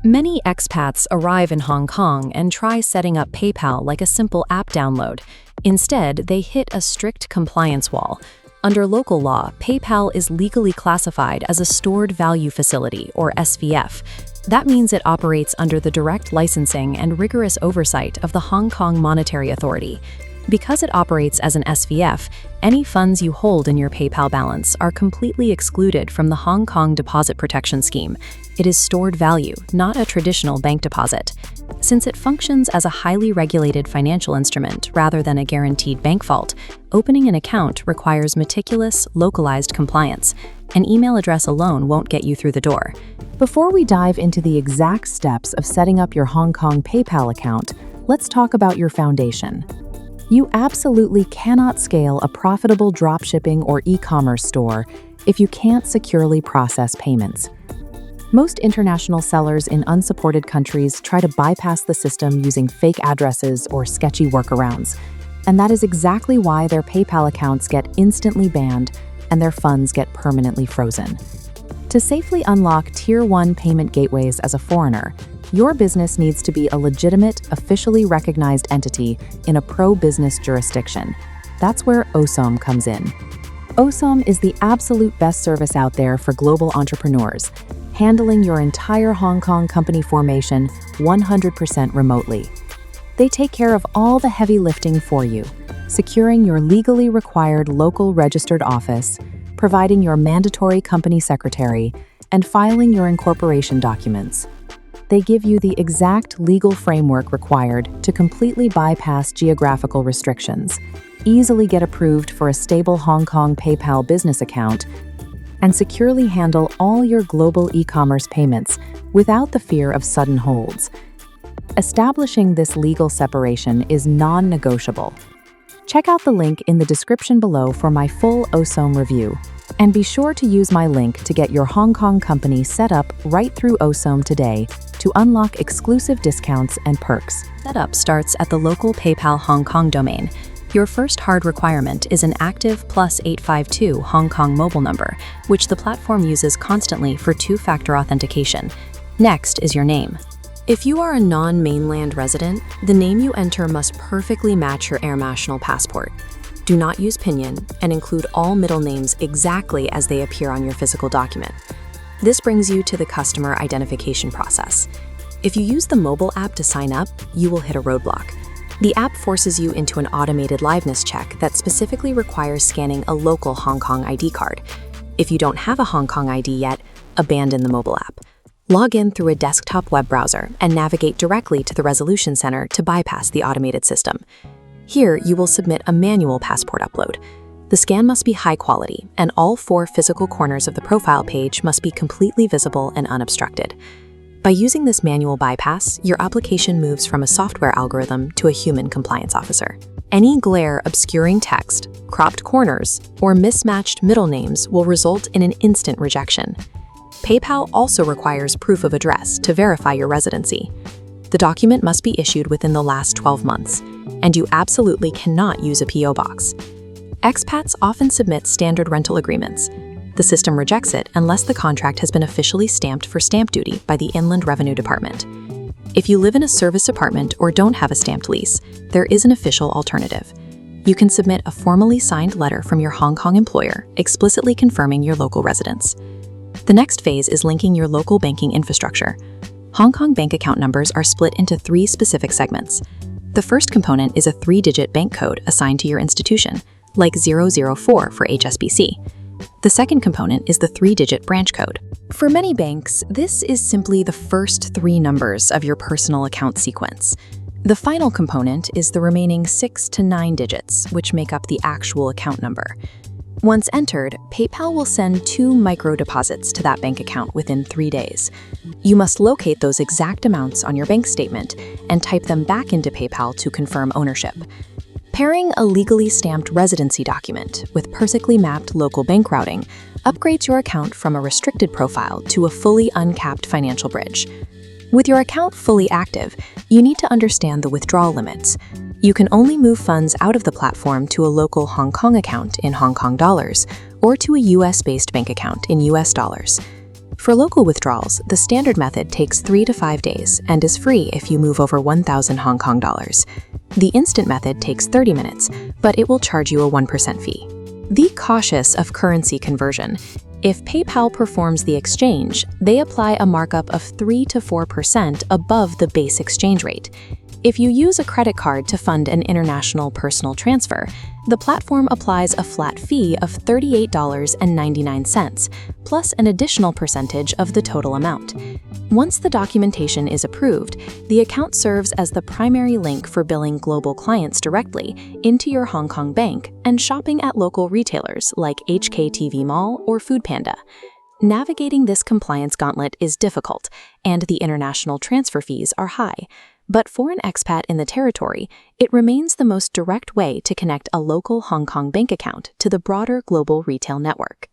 Many expats arrive in Hong Kong and try setting up PayPal like a simple app download. Instead, they hit a strict compliance wall. Under local law, PayPal is legally classified as a Stored Value Facility, or SVF. That means it operates under the direct licensing and rigorous oversight of the Hong Kong Monetary Authority. Because it operates as an SVF, any funds you hold in your PayPal balance are completely excluded from the Hong Kong Deposit Protection Scheme. It is stored value, not a traditional bank deposit. Since it functions as a highly regulated financial instrument rather than a guaranteed bank vault, opening an account requires meticulous, localized compliance. An email address alone won't get you through the door. Before we dive into the exact steps of setting up your Hong Kong PayPal account, let's talk about your foundation. You absolutely cannot scale a profitable dropshipping or e-commerce store if you can't securely process payments. Most international sellers in unsupported countries try to bypass the system using fake addresses or sketchy workarounds, and that is exactly why their PayPal accounts get instantly banned and their funds get permanently frozen. To safely unlock Tier 1 payment gateways as a foreigner, your business needs to be a legitimate, officially recognized entity in a pro-business jurisdiction. That's where OSOM comes in. OSOM is the absolute best service out there for global entrepreneurs, handling your entire Hong Kong company formation 100% remotely. They take care of all the heavy lifting for you, securing your legally required local registered office, providing your mandatory company secretary, and filing your incorporation documents. They give you the exact legal framework required to completely bypass geographical restrictions, easily get approved for a stable Hong Kong PayPal business account, and securely handle all your global e-commerce payments without the fear of sudden holds. Establishing this legal separation is non-negotiable. Check out the link in the description below for my full OSOM review. And be sure to use my link to get your Hong Kong company set up right through OSOM today to unlock exclusive discounts and perks. Setup starts at the local PayPal Hong Kong domain. Your first hard requirement is an active +852 Hong Kong mobile number, which the platform uses constantly for two-factor authentication. Next is your name. If you are a non-mainland resident, the name you enter must perfectly match your Air National passport. Do not use pinyin and include all middle names exactly as they appear on your physical document. This brings you to the customer identification process. If you use the mobile app to sign up, you will hit a roadblock. The app forces you into an automated liveness check that specifically requires scanning a local Hong Kong ID card. If you don't have a Hong Kong ID yet, abandon the mobile app. Log in through a desktop web browser and navigate directly to the Resolution Center to bypass the automated system. Here, you will submit a manual passport upload. The scan must be high quality, and all 4 physical corners of the profile page must be completely visible and unobstructed. By using this manual bypass, your application moves from a software algorithm to a human compliance officer. Any glare obscuring text, cropped corners, or mismatched middle names will result in an instant rejection. PayPal also requires proof of address to verify your residency. The document must be issued within the last 12 months, and you absolutely cannot use a PO box. Expats often submit standard rental agreements. The system rejects it unless the contract has been officially stamped for stamp duty by the Inland Revenue Department. If you live in a service apartment or don't have a stamped lease, there is an official alternative. You can submit a formally signed letter from your Hong Kong employer explicitly confirming your local residence. The next phase is linking your local banking infrastructure. Hong Kong bank account numbers are split into 3 specific segments. The first component is a 3-digit bank code assigned to your institution, like 004 for HSBC. The second component is the 3-digit branch code. For many banks, this is simply the first 3 numbers of your personal account sequence. The final component is the remaining 6 to 9 digits, which make up the actual account number. Once entered, PayPal will send 2 micro-deposits to that bank account within 3 days. You must locate those exact amounts on your bank statement and type them back into PayPal to confirm ownership. Pairing a legally stamped residency document with perfectly mapped local bank routing upgrades your account from a restricted profile to a fully uncapped financial bridge. With your account fully active, you need to understand the withdrawal limits. You can only move funds out of the platform to a local Hong Kong account in Hong Kong dollars or to a US-based bank account in US dollars. For local withdrawals, the standard method takes 3 to 5 days and is free if you move over 1,000 Hong Kong dollars. The instant method takes 30 minutes, but it will charge you a 1% fee. Be cautious of currency conversion. If PayPal performs the exchange, they apply a markup of 3 to 4% above the base exchange rate. If you use a credit card to fund an international personal transfer, the platform applies a flat fee of $38.99, plus an additional percentage of the total amount. Once the documentation is approved, the account serves as the primary link for billing global clients directly into your Hong Kong bank and shopping at local retailers like HKTV Mall or Foodpanda. Navigating this compliance gauntlet is difficult, and the international transfer fees are high. But for an expat in the territory, it remains the most direct way to connect a local Hong Kong bank account to the broader global retail network.